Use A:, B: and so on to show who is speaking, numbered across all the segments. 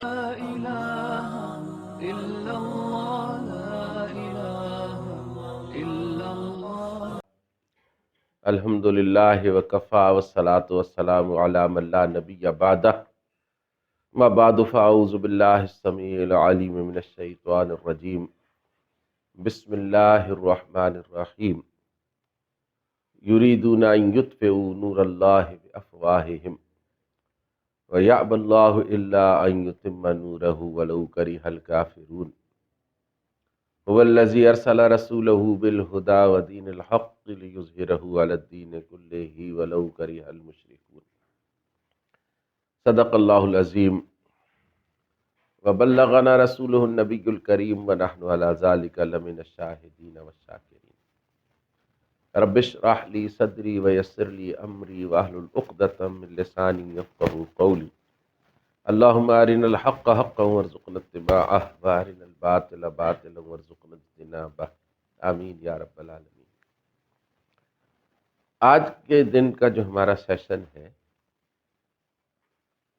A: لا إله إلا الله لا إله إلا الله
B: الحمد للہ وکفا والصلاة والسلام علی من لا نبی بعدہ ما بعد فاعوذ باللہ السمیع العلیم من الشیطان الرجیم بسم اللہ الرحمن الرحیم یریدون ان یطفئوا نور اللہ بافواہہم ویأبی اللہ الا ان یتم نورہ ولو کرہ الکافرون هو الذی ارسل رسولہ بالہدی ودین الحق لیظہرہ علی الدین کلہ ولو کرہ المشرکون۔ صدق اللہ العظیم وبلغنا رسولہ النبی الکریم ونحن علی ذلک لمن الشاہدین والشاکرین۔ رب اشرح لی صدری ویسر لی امری واحلل عقدۃ من لسانی یفقہوا قولی۔ اللہم ارنا الحق حقا وارزقنا اتباعہ وارنا الباطل باطلا وارزقنا اجتنابہ، آمین یا رب العالمین۔ آج کے دن کا جو ہمارا سیشن ہے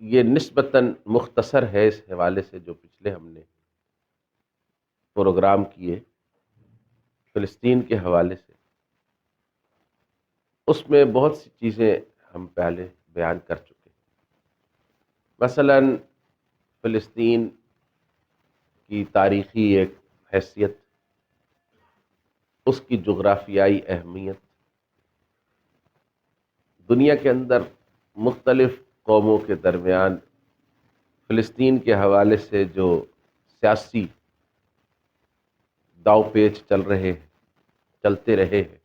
B: یہ نسبتاً مختصر ہے اس حوالے سے جو پچھلے ہم نے پروگرام کیے فلسطین کے حوالے سے، اس میں بہت سی چیزیں ہم پہلے بیان کر چکے۔ مثلاً فلسطین کی تاریخی ایک حیثیت، اس کی جغرافیائی اہمیت، دنیا کے اندر مختلف قوموں کے درمیان فلسطین کے حوالے سے جو سیاسی داؤ پیچ چلتے رہے ہیں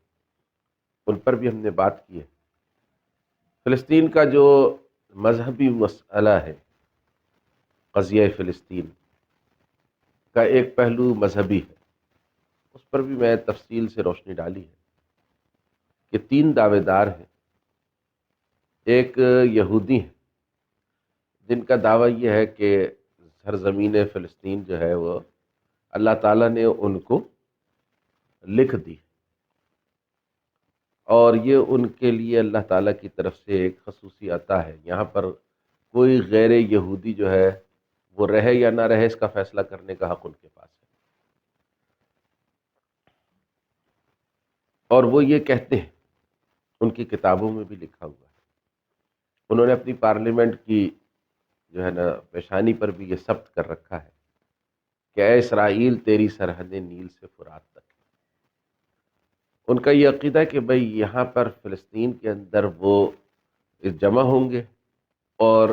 B: ان پر بھی ہم نے بات کی ہے۔ فلسطین کا جو مذہبی مسئلہ ہے، قضیہ فلسطین کا ایک پہلو مذہبی ہے، اس پر بھی میں تفصیل سے روشنی ڈالی ہے کہ 3 دعوے دار ہیں۔ ایک یہودی ہیں جن کا دعویٰ یہ ہے کہ سرزمین فلسطین جو ہے وہ اللہ تعالیٰ نے ان کو لکھ دی، اور یہ ان کے لیے اللہ تعالیٰ کی طرف سے ایک خصوصی عطا ہے۔ یہاں پر کوئی غیر یہودی جو ہے وہ رہے یا نہ رہے اس کا فیصلہ کرنے کا حق ان کے پاس ہے۔ اور وہ یہ کہتے ہیں، ان کی کتابوں میں بھی لکھا ہوا ہے، انہوں نے اپنی پارلیمنٹ کی جو ہے نا پیشانی پر بھی یہ ثبت کر رکھا ہے کہ اے اسرائیل تیری سرحدیں نیل سے فرات تک۔ ان کا یہ عقیدہ ہے کہ بھئی یہاں پر فلسطین کے اندر وہ جمع ہوں گے، اور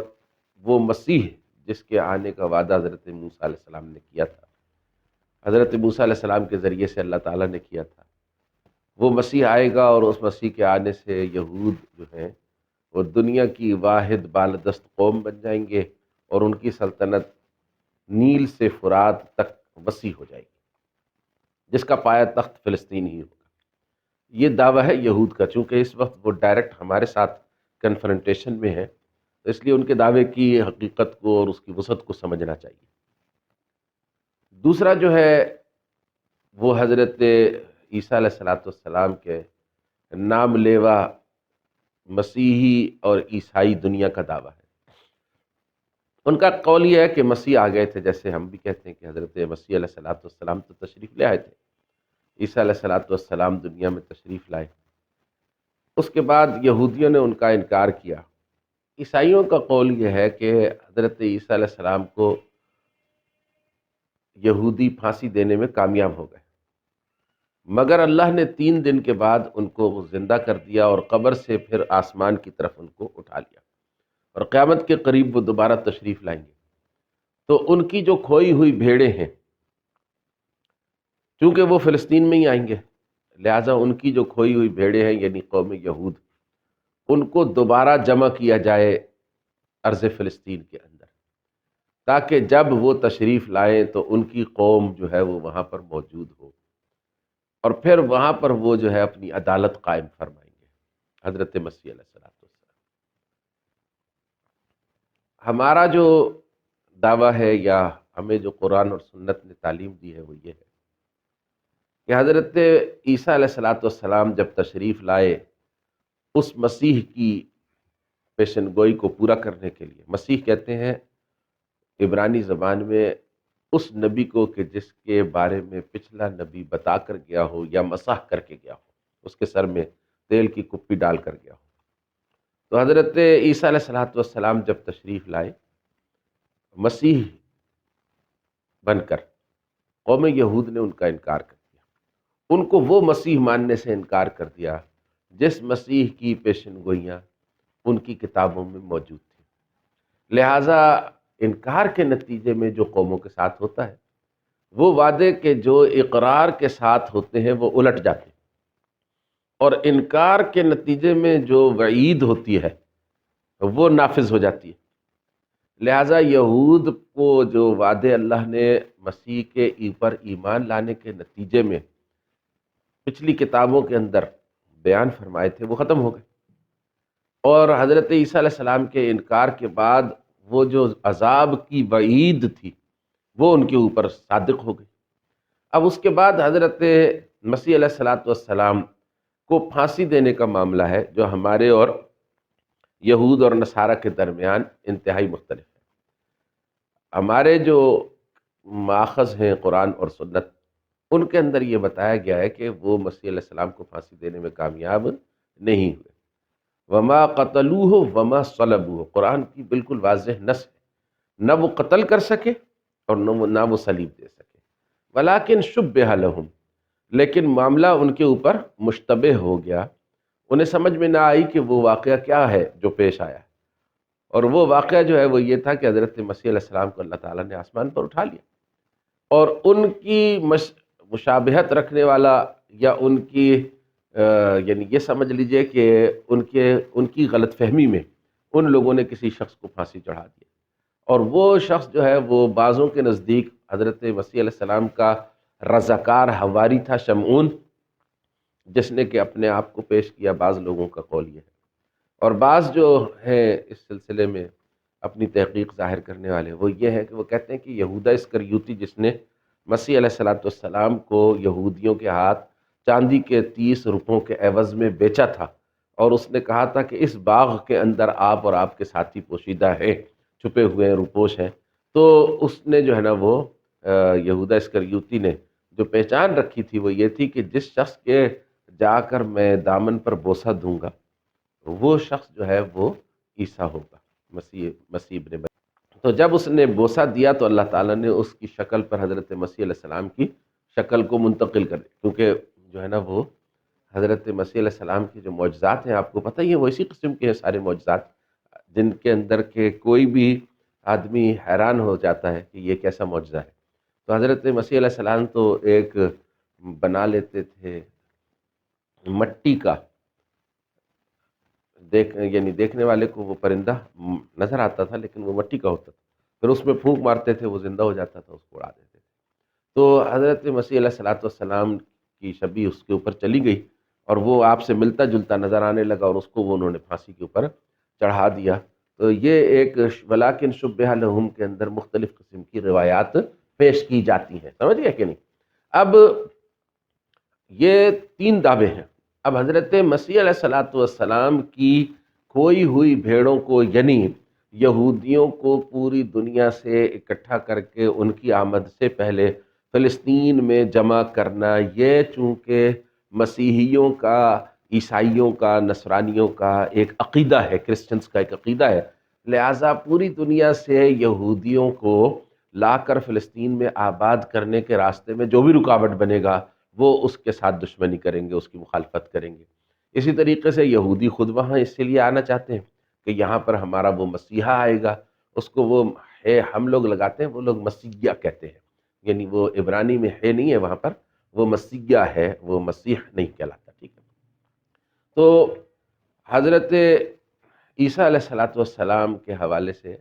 B: وہ مسیح جس کے آنے کا وعدہ حضرت موسیٰ علیہ السلام نے کیا تھا، حضرت موسیٰ علیہ السلام کے ذریعے سے اللہ تعالیٰ نے کیا تھا، وہ مسیح آئے گا، اور اس مسیح کے آنے سے یہود جو ہیں وہ دنیا کی واحد بالادست قوم بن جائیں گے، اور ان کی سلطنت نیل سے فرات تک وسیع ہو جائے گی، جس کا پایہ تخت فلسطین ہی ہوگا۔ یہ دعویٰ ہے یہود کا، چونکہ اس وقت وہ ڈائریکٹ ہمارے ساتھ کنفرنٹیشن میں ہے، تو اس لیے ان کے دعوے کی حقیقت کو اور اس کی وسعت کو سمجھنا چاہیے۔ دوسرا جو ہے وہ حضرت عیسیٰ علیہ السلام کے نام لیوا مسیحی اور عیسائی دنیا کا دعویٰ ہے۔ ان کا قول یہ ہے کہ مسیح آ گئے تھے، جیسے ہم بھی کہتے ہیں کہ حضرت مسیح علیہ السلام تو تشریف لے آئے تھے، عیسیٰ علیہ السلام دنیا میں تشریف لائے۔ اس کے بعد یہودیوں نے ان کا انکار کیا۔ عیسائیوں کا قول یہ ہے کہ حضرت عیسیٰ علیہ السلام کو یہودی پھانسی دینے میں کامیاب ہو گئے، مگر اللہ نے 3 دن کے بعد ان کو زندہ کر دیا، اور قبر سے پھر آسمان کی طرف ان کو اٹھا لیا، اور قیامت کے قریب وہ دوبارہ تشریف لائیں گے۔ تو ان کی جو کھوئی ہوئی بھیڑیں ہیں، چونکہ وہ فلسطین میں ہی آئیں گے، لہٰذا ان کی جو کھوئی ہوئی بھیڑیں ہیں یعنی قوم یہود، ان کو دوبارہ جمع کیا جائے ارض فلسطین کے اندر، تاکہ جب وہ تشریف لائیں تو ان کی قوم جو ہے وہ وہاں پر موجود ہو، اور پھر وہاں پر وہ جو ہے اپنی عدالت قائم فرمائیں گے، حضرت مسیح علیہ السلام۔ ہمارا جو دعویٰ ہے یا ہمیں جو قرآن اور سنت نے تعلیم دی ہے وہ یہ ہے کہ حضرت عیسیٰ علیہ السلام جب تشریف لائے اس مسیح کی پیشن گوئی کو پورا کرنے کے لیے، مسیح کہتے ہیں عبرانی زبان میں اس نبی کو کہ جس کے بارے میں پچھلا نبی بتا کر گیا ہو یا مسح کر کے گیا ہو، اس کے سر میں تیل کی کپی ڈال کر گیا ہو۔ تو حضرت عیسیٰ علیہ السلام جب تشریف لائے مسیح بن کر، قوم یہود نے ان کا انکار کر دیا، ان کو وہ مسیح ماننے سے انکار کر دیا جس مسیح کی پیشن گوئیاں ان کی کتابوں میں موجود تھیں۔ لہٰذا انکار کے نتیجے میں جو قوموں کے ساتھ ہوتا ہے، وہ وعدے کے جو اقرار کے ساتھ ہوتے ہیں وہ الٹ جاتے ہیں، اور انکار کے نتیجے میں جو وعید ہوتی ہے وہ نافذ ہو جاتی ہے۔ لہٰذا یہود کو جو وعدے اللہ نے مسیح کے اوپر ایمان لانے کے نتیجے میں پچھلی کتابوں کے اندر بیان فرمائے تھے وہ ختم ہو گئے، اور حضرت عیسیٰ علیہ السلام کے انکار کے بعد وہ جو عذاب کی وعید تھی وہ ان کے اوپر صادق ہو گئی۔ اب اس کے بعد حضرت مسیح علیہ السلام کو پھانسی دینے کا معاملہ ہے، جو ہمارے اور یہود اور نصارہ کے درمیان انتہائی مختلف ہے۔ ہمارے جو ماخذ ہیں قرآن اور سنت، ان کے اندر یہ بتایا گیا ہے کہ وہ مسیح علیہ السلام کو پھانسی دینے میں کامیاب نہیں ہوئے۔ وما قتلوہ وما صلبوہ، قرآن کی بالکل واضح نص ہے، نہ وہ قتل کر سکے اور نہ وہ صلیب دے سکے، ولیکن شبہ لہم، لیکن معاملہ ان کے اوپر مشتبہ ہو گیا، انہیں سمجھ میں نہ آئی کہ وہ واقعہ کیا ہے جو پیش آیا ہے، اور وہ واقعہ جو ہے وہ یہ تھا کہ حضرت مسیح علیہ السلام کو اللہ تعالیٰ نے آسمان پر اٹھا لیا، اور ان کی مشابہت رکھنے والا یا ان کی یعنی یہ سمجھ لیجئے کہ ان کی غلط فہمی میں ان لوگوں نے کسی شخص کو پھانسی چڑھا دیا، اور وہ شخص جو ہے وہ بعضوں کے نزدیک حضرت مسیح علیہ السلام کا رضاکار حواری تھا، شمعون، جس نے کہ اپنے آپ کو پیش کیا۔ بعض لوگوں کا قول یہ ہے، اور بعض جو ہیں اس سلسلے میں اپنی تحقیق ظاہر کرنے والے، وہ یہ ہے کہ وہ کہتے ہیں کہ یہودا اسکریوتی، جس نے مسیح علیہ السلام کو یہودیوں کے ہاتھ چاندی کے 30 روپوں کے عوض میں بیچا تھا، اور اس نے کہا تھا کہ اس باغ کے اندر آپ اور آپ کے ساتھی پوشیدہ ہیں، چھپے ہوئے ہیں، روپوش ہیں، تو اس نے جو ہے نا وہ یہودا اسکریوتی نے جو پہچان رکھی تھی وہ یہ تھی کہ جس شخص کے جا کر میں دامن پر بوسہ دوں گا وہ شخص جو ہے وہ عیسیٰ ہوگا، مسیح ابن مریم۔ تو جب اس نے بوسہ دیا تو اللہ تعالیٰ نے اس کی شکل پر حضرت مسیح علیہ السلام کی شکل کو منتقل کر دیا، کیونکہ جو ہے نا وہ حضرت مسیح علیہ السلام کے جو معجزات ہیں، آپ کو پتہ ہی ہے وہ اسی قسم کے ہیں سارے معجزات، جن کے اندر کہ کوئی بھی آدمی حیران ہو جاتا ہے کہ یہ کیسا معجزہ ہے۔ تو حضرت مسیح علیہ السلام تو ایک بنا لیتے تھے مٹی کا، یعنی دیکھنے والے کو وہ پرندہ نظر آتا تھا لیکن وہ مٹی کا ہوتا تھا، پھر اس میں پھونک مارتے تھے وہ زندہ ہو جاتا تھا، اس کو اڑا دیتے تھے۔ تو حضرت مسیح علیہ السلام کی شبیہ اس کے اوپر چلی گئی، اور وہ آپ سے ملتا جلتا نظر آنے لگا، اور اس کو وہ انہوں نے پھانسی کے اوپر چڑھا دیا۔ تو یہ ایک ولیکن شبہ لہم کے اندر مختلف قسم کی روایات پیش کی جاتی ہیں، سمجھ گئے کہ نہیں؟ اب یہ 3 دعوے ہیں۔ اب حضرت مسیح علیہ السلام کی کھوئی ہوئی بھیڑوں کو، یعنی یہودیوں کو پوری دنیا سے اکٹھا کر کے ان کی آمد سے پہلے فلسطین میں جمع کرنا، یہ چونکہ مسیحیوں کا، عیسائیوں کا، نصرانیوں کا ایک عقیدہ ہے، کرسچنز کا ایک عقیدہ ہے، لہٰذا پوری دنیا سے یہودیوں کو لا کر فلسطین میں آباد کرنے کے راستے میں جو بھی رکاوٹ بنے گا وہ اس کے ساتھ دشمنی کریں گے، اس کی مخالفت کریں گے۔ اسی طریقے سے یہودی خود وہاں اس لیے آنا چاہتے ہیں کہ یہاں پر ہمارا وہ مسیحا آئے گا، اس کو وہ ہے ہم لوگ لگاتے ہیں، وہ لوگ مسیحیہ کہتے ہیں، یعنی وہ عبرانی میں ہے نہیں ہے وہاں پر، وہ مسیحیہ ہے، وہ مسیح نہیں کہلاتا، ٹھیک ہے۔ تو حضرت عیسیٰ علیہ السلام کے حوالے سے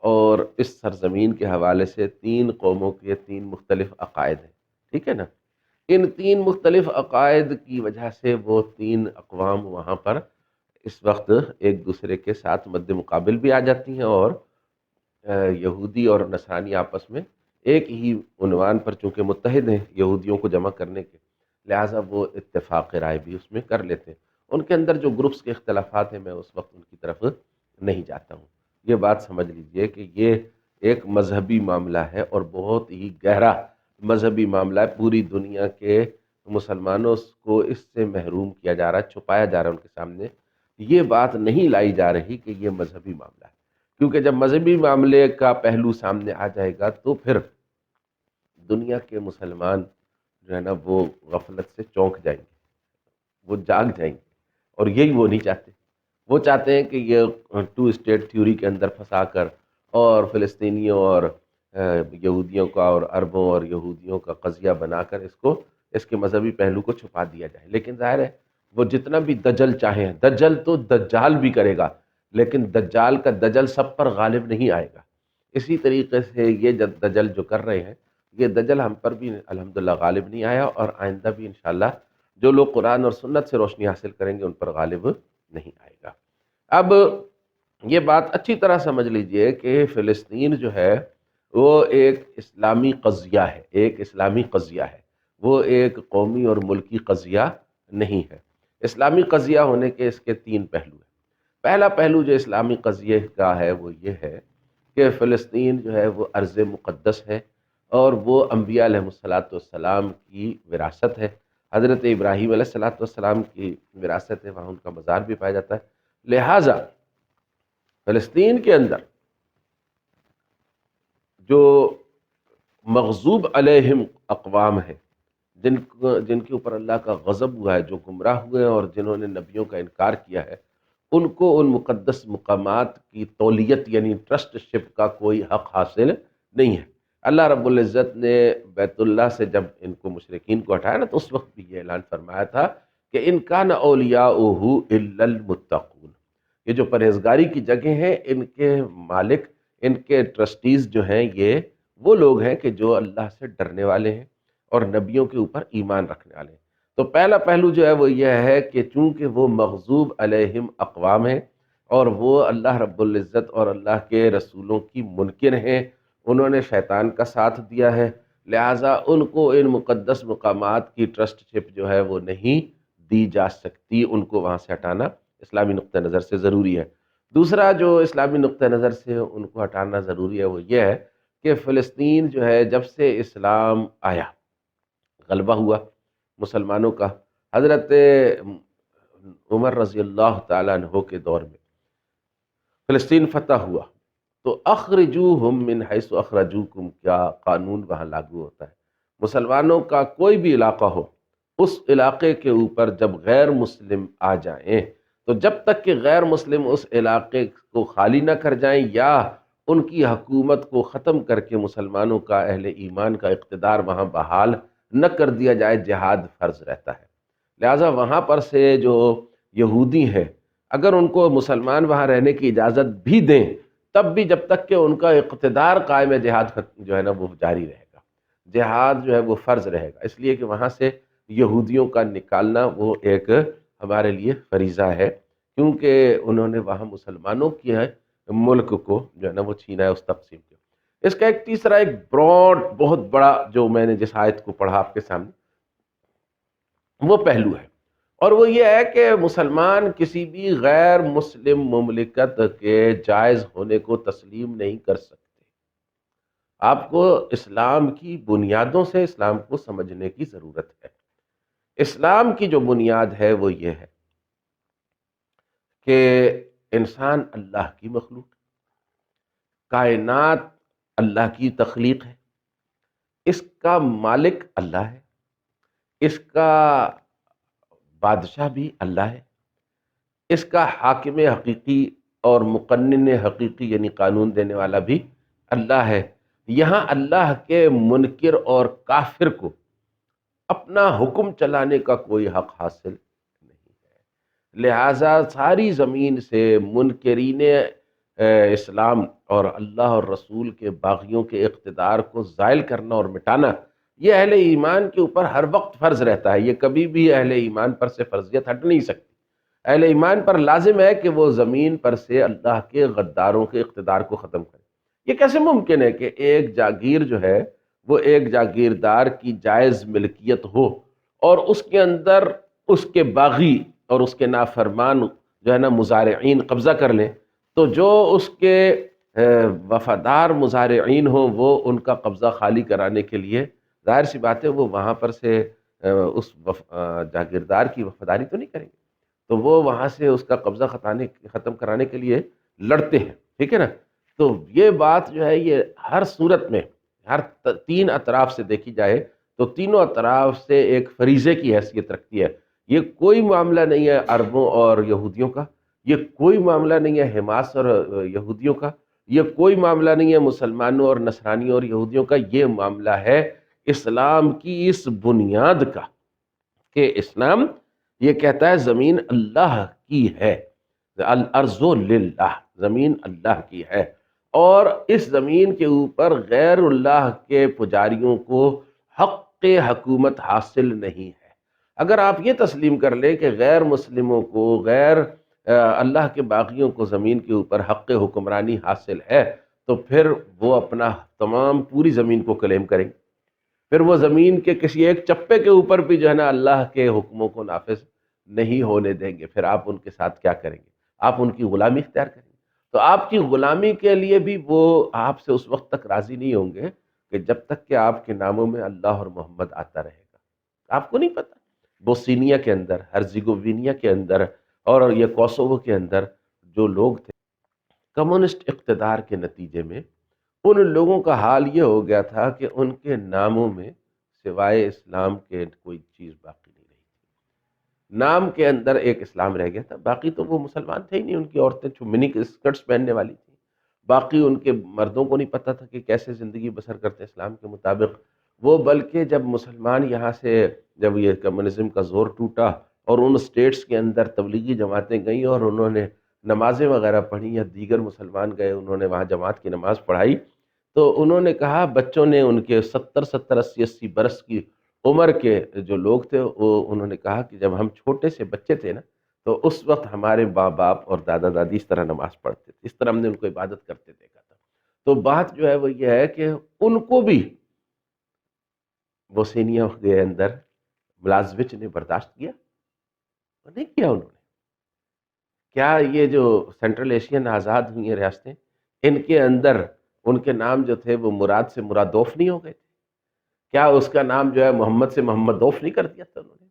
B: اور اس سرزمین کے حوالے سے 3 قوموں کے 3 مختلف عقائد ہیں، ٹھیک ہے نا؟ ان 3 مختلف عقائد کی وجہ سے وہ 3 اقوام وہاں پر اس وقت ایک دوسرے کے ساتھ مد مقابل بھی آ جاتی ہیں، اور یہودی اور نصرانی آپس میں ایک ہی عنوان پر چونکہ متحد ہیں یہودیوں کو جمع کرنے کے، لہٰذا وہ اتفاق رائے بھی اس میں کر لیتے ہیں۔ ان کے اندر جو گروپس کے اختلافات ہیں میں اس وقت ان کی طرف نہیں جاتا ہوں، یہ بات سمجھ لیجئے کہ یہ ایک مذہبی معاملہ ہے اور بہت ہی گہرا مذہبی معاملہ ہے. پوری دنیا کے مسلمانوں کو اس سے محروم کیا جا رہا ہے، چھپایا جا رہا ہے ان کے سامنے. یہ بات نہیں لائی جا رہی کہ یہ مذہبی معاملہ ہے، کیونکہ جب مذہبی معاملے کا پہلو سامنے آ جائے گا تو پھر دنیا کے مسلمان جو ہے نا وہ غفلت سے چونک جائیں گے، وہ جاگ جائیں گے، اور یہی وہ نہیں چاہتے. وہ چاہتے ہیں کہ یہ ٹو اسٹیٹ تھیوری کے اندر پھنسا کر اور فلسطینیوں اور یہودیوں کا اور عربوں اور یہودیوں کا قضیہ بنا کر اس کے مذہبی پہلو کو چھپا دیا جائے. لیکن ظاہر ہے وہ جتنا بھی دجل چاہیں، دجل تو دجال بھی کرے گا، لیکن دجال کا دجل سب پر غالب نہیں آئے گا. اسی طریقے سے یہ دجل جو کر رہے ہیں، یہ دجل ہم پر بھی الحمدللہ غالب نہیں آیا، اور آئندہ بھی انشاءاللہ جو لوگ قرآن اور سنت سے روشنی حاصل کریں گے ان پر غالب نہیں آئے گا. اب یہ بات اچھی طرح سمجھ لیجئے کہ فلسطین جو ہے وہ ایک اسلامی قضیہ ہے، ایک اسلامی قضیہ ہے، وہ ایک قومی اور ملکی قضیہ نہیں ہے. اسلامی قضیہ ہونے کے اس کے 3 پہلو ہیں. پہلا پہلو جو اسلامی قضیے کا ہے وہ یہ ہے کہ فلسطین جو ہے وہ ارض مقدس ہے، اور وہ انبیاء علیہ السلام کی وراثت ہے. حضرت ابراہیم علیہ السلام کی وراثت ہے، وہاں ان کا مزار بھی پایا جاتا ہے. لہٰذا فلسطین کے اندر جو مغضوب علیہم اقوام ہیں، جن کے اوپر اللہ کا غضب ہوا ہے، جو گمراہ ہوئے ہیں اور جنہوں نے نبیوں کا انکار کیا ہے، ان کو ان مقدس مقامات کی تولیت یعنی ٹرسٹ شپ کا کوئی حق حاصل نہیں ہے. اللہ رب العزت نے بیت اللہ سے جب ان کو مشرکین کو ہٹایا نا، تو اس وقت بھی یہ اعلان فرمایا تھا کہ ان کان اولیاؤہ الا المتقون، یہ جو پرہیزگاری کی جگہ ہیں، ان کے مالک، ان کے ٹرسٹیز جو ہیں، یہ وہ لوگ ہیں کہ جو اللہ سے ڈرنے والے ہیں اور نبیوں کے اوپر ایمان رکھنے والے ہیں. تو پہلا پہلو جو ہے وہ یہ ہے کہ چونکہ وہ مغضوب علیہم اقوام ہیں اور وہ اللہ رب العزت اور اللہ کے رسولوں کی منکر ہیں، انہوں نے شیطان کا ساتھ دیا ہے، لہٰذا ان کو ان مقدس مقامات کی ٹرسٹ شپ جو ہے وہ نہیں دی جا سکتی. ان کو وہاں سے ہٹانا اسلامی نقطہ نظر سے ضروری ہے. دوسرا جو اسلامی نقطہ نظر سے ان کو ہٹانا ضروری ہے وہ یہ ہے کہ فلسطین جو ہے جب سے اسلام آیا، غلبہ ہوا مسلمانوں کا، حضرت عمر رضی اللہ تعالیٰ عنہ کے دور میں فلسطین فتح ہوا، تو اخرجوہم من حیث اخرجوکم کیا قانون وہاں لاگو ہوتا ہے. مسلمانوں کا کوئی بھی علاقہ ہو، اس علاقے کے اوپر جب غیر مسلم آ جائیں تو جب تک کہ غیر مسلم اس علاقے کو خالی نہ کر جائیں یا ان کی حکومت کو ختم کر کے مسلمانوں کا، اہل ایمان کا اقتدار وہاں بحال نہ کر دیا جائے، جہاد فرض رہتا ہے. لہٰذا وہاں پر سے جو یہودی ہیں، اگر ان کو مسلمان وہاں رہنے کی اجازت بھی دیں، تب بھی جب تک کہ ان کا اقتدار قائم ہے، جہاد جو ہے نا وہ جاری رہے گا، جہاد جو ہے وہ فرض رہے گا. اس لیے کہ وہاں سے یہودیوں کا نکالنا وہ ایک ہمارے لیے فریضہ ہے، کیونکہ انہوں نے وہاں مسلمانوں کی ملک کو جو ہے نا وہ چھینا ہے اس تقسیم کے. اس کا ایک تیسرا ایک براڈ بہت بڑا جو میں نے جس آیت کو پڑھا آپ کے سامنے، وہ پہلو ہے، اور وہ یہ ہے کہ مسلمان کسی بھی غیر مسلم مملکت کے جائز ہونے کو تسلیم نہیں کر سکتے. آپ کو اسلام کی بنیادوں سے اسلام کو سمجھنے کی ضرورت ہے. اسلام کی جو بنیاد ہے وہ یہ ہے کہ انسان اللہ کی مخلوق، کائنات اللہ کی تخلیق ہے، اس کا مالک اللہ ہے، اس کا بادشاہ بھی اللہ ہے، اس کا حاکم حقیقی اور مقنن حقیقی یعنی قانون دینے والا بھی اللہ ہے. یہاں اللہ کے منکر اور کافر کو اپنا حکم چلانے کا کوئی حق حاصل نہیں ہے. لہٰذا ساری زمین سے منکرین اسلام اور اللہ اور رسول کے باغیوں کے اقتدار کو زائل کرنا اور مٹانا یہ اہل ایمان کے اوپر ہر وقت فرض رہتا ہے. یہ کبھی بھی اہل ایمان پر سے فرضیت ہٹ نہیں سکتی. اہل ایمان پر لازم ہے کہ وہ زمین پر سے اللہ کے غداروں کے اقتدار کو ختم کرے. یہ کیسے ممکن ہے کہ ایک جاگیر جو ہے وہ ایک جاگیردار کی جائز ملکیت ہو اور اس کے اندر اس کے باغی اور اس کے نافرمان جو ہے نا مزارعین قبضہ کر لیں، تو جو اس کے وفادار مزارعین ہوں وہ ان کا قبضہ خالی کرانے کے لیے، ظاہر سی بات ہے وہ وہاں پر سے اس جاگیردار کی وفاداری تو نہیں کریں گے، تو وہ وہاں سے اس کا قبضہ ختم کرانے کے لیے لڑتے ہیں، ٹھیک ہے نا. تو یہ بات جو ہے یہ ہر صورت میں ہر تین اطراف سے دیکھی جائے تو تینوں اطراف سے ایک فریضے کی حیثیت رکھتی ہے. یہ کوئی معاملہ نہیں ہے عربوں اور یہودیوں کا، یہ کوئی معاملہ نہیں ہے حماس اور یہودیوں کا، یہ کوئی معاملہ نہیں ہے مسلمانوں اور نصرانیوں اور یہودیوں کا، یہ معاملہ ہے اسلام کی اس بنیاد کا کہ اسلام یہ کہتا ہے زمین اللہ کی ہے، الارض للہ، زمین اللہ کی ہے، اور اس زمین کے اوپر غیر اللہ کے پجاریوں کو حق حکومت حاصل نہیں ہے. اگر آپ یہ تسلیم کر لیں کہ غیر مسلموں کو، غیر اللہ کے باغیوں کو زمین کے اوپر حق حکمرانی حاصل ہے تو پھر وہ اپنا تمام پوری زمین کو کلیم کریں گے، پھر وہ زمین کے کسی ایک چپے کے اوپر بھی جو ہے نا اللہ کے حکموں کو نافذ نہیں ہونے دیں گے. پھر آپ ان کے ساتھ کیا کریں گے؟ آپ ان کی غلامی اختیار کریں گے. تو آپ کی غلامی کے لیے بھی وہ آپ سے اس وقت تک راضی نہیں ہوں گے کہ جب تک کہ آپ کے ناموں میں اللہ اور محمد آتا رہے گا. آپ کو نہیں پتہ بوسنیا کے اندر، ہرزیگوینیا کے اندر اور یہ کوسوو کے اندر جو لوگ تھے کمیونسٹ اقتدار کے نتیجے میں ان لوگوں کا حال یہ ہو گیا تھا کہ ان کے ناموں میں سوائے اسلام کے کوئی چیز باقی نہیں رہی تھی. نام کے اندر ایک اسلام رہ گیا تھا، باقی تو وہ مسلمان تھے ہی نہیں. ان کی عورتیں منی اسکرٹس پہننے والی تھیں، باقی ان کے مردوں کو نہیں پتہ تھا کہ کیسے زندگی بسر کرتے اسلام کے مطابق. وہ بلکہ جب مسلمان یہاں سے جب یہ کمیونزم کا زور ٹوٹا اور ان اسٹیٹس کے اندر تبلیغی جماعتیں گئیں اور انہوں نے نمازیں وغیرہ پڑھی یا دیگر مسلمان گئے انہوں نے وہاں جماعت کی نماز پڑھائی، تو انہوں نے کہا بچوں نے ان کے 70 80 برس کی عمر کے جو لوگ تھے وہ انہوں نے کہا کہ جب ہم چھوٹے سے بچے تھے نا تو اس وقت ہمارے ماں باپ اور دادا دادی اس طرح نماز پڑھتے تھے، اس طرح ہم نے ان کو عبادت کرتے دیکھا تھا. تو بات جو ہے وہ یہ ہے کہ ان کو بھی بوسنیا کے اندر ملازوچ نے برداشت کیا؟ نہیں کیا انہوں نے. کیا یہ جو سینٹرل ایشین آزاد ہوئی ہیں ریاستیں، ان کے اندر ان کے نام جو تھے وہ مراد سے مرادوف نہیں ہو گئے تھے؟ کیا اس کا نام جو ہے محمد سے محمدوف نہیں کر دیا تھا انہوں نے؟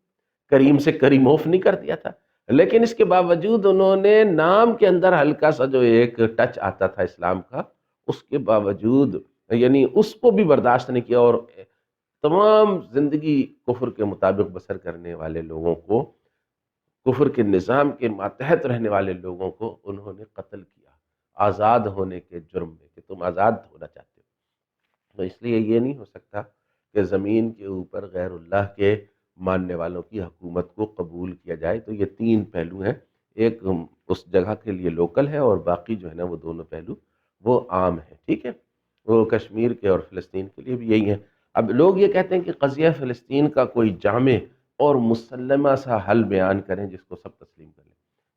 B: کریم سے کریموف نہیں کر دیا تھا؟ لیکن اس کے باوجود انہوں نے نام کے اندر ہلکا سا جو ایک ٹچ آتا تھا اسلام کا، اس کے باوجود یعنی اس کو بھی برداشت نہیں کیا، اور تمام زندگی کفر کے مطابق بسر کرنے والے لوگوں کو، کفر کے نظام کے ماتحت رہنے والے لوگوں کو انہوں نے قتل کیا آزاد ہونے کے جرم میں کہ تم آزاد ہونا چاہتے ہو. تو اس لیے یہ نہیں ہو سکتا کہ زمین کے اوپر غیر اللہ کے ماننے والوں کی حکومت کو قبول کیا جائے. تو یہ تین پہلو ہیں، ایک اس جگہ کے لیے لوکل ہے اور باقی جو ہے نا وہ دونوں پہلو وہ عام ہیں. ٹھیک ہے، وہ کشمیر کے اور فلسطین کے لیے بھی یہی ہے. اب لوگ یہ کہتے ہیں کہ قضیہ فلسطین کا کوئی جامع اور مسلمہ سا حل بیان کریں جس کو سب تسلیم کریں.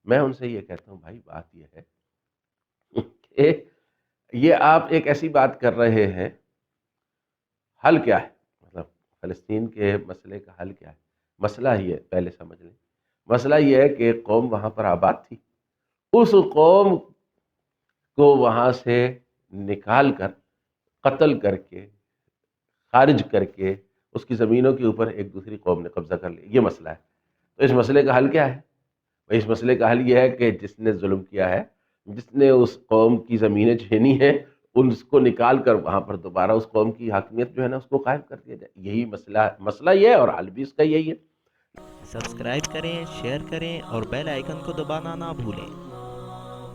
B: میں ان سے یہ کہتا ہوں بھائی بات یہ ہے کہ یہ آپ ایک ایسی بات کر رہے ہیں، حل کیا ہے؟ مطلب فلسطین کے مسئلے کا حل کیا ہے؟ مسئلہ ہی ہے، پہلے سمجھ لیں، مسئلہ یہ ہے کہ ایک قوم وہاں پر آباد تھی، اس قوم کو وہاں سے نکال کر قتل کر کے خارج کر کے اس کی زمینوں کے اوپر ایک دوسری قوم نے قبضہ کر لیا. یہ مسئلہ ہے. تو اس مسئلے کا حل کیا ہے؟ اس مسئلے کا حل یہ ہے کہ جس نے ظلم کیا ہے، جس نے اس قوم کی زمینیں چھینی ہیں، اس کو نکال کر وہاں پر دوبارہ اس قوم کی حاکمیت جو ہے نا اس کو قائم کر دیا جائے. یہی مسئلہ یہ ہے اور حل بھی اس کا یہی ہے.
C: سبسکرائب کریں، شیئر کریں اور بیل آئیکن کو دبانا نہ بھولیں.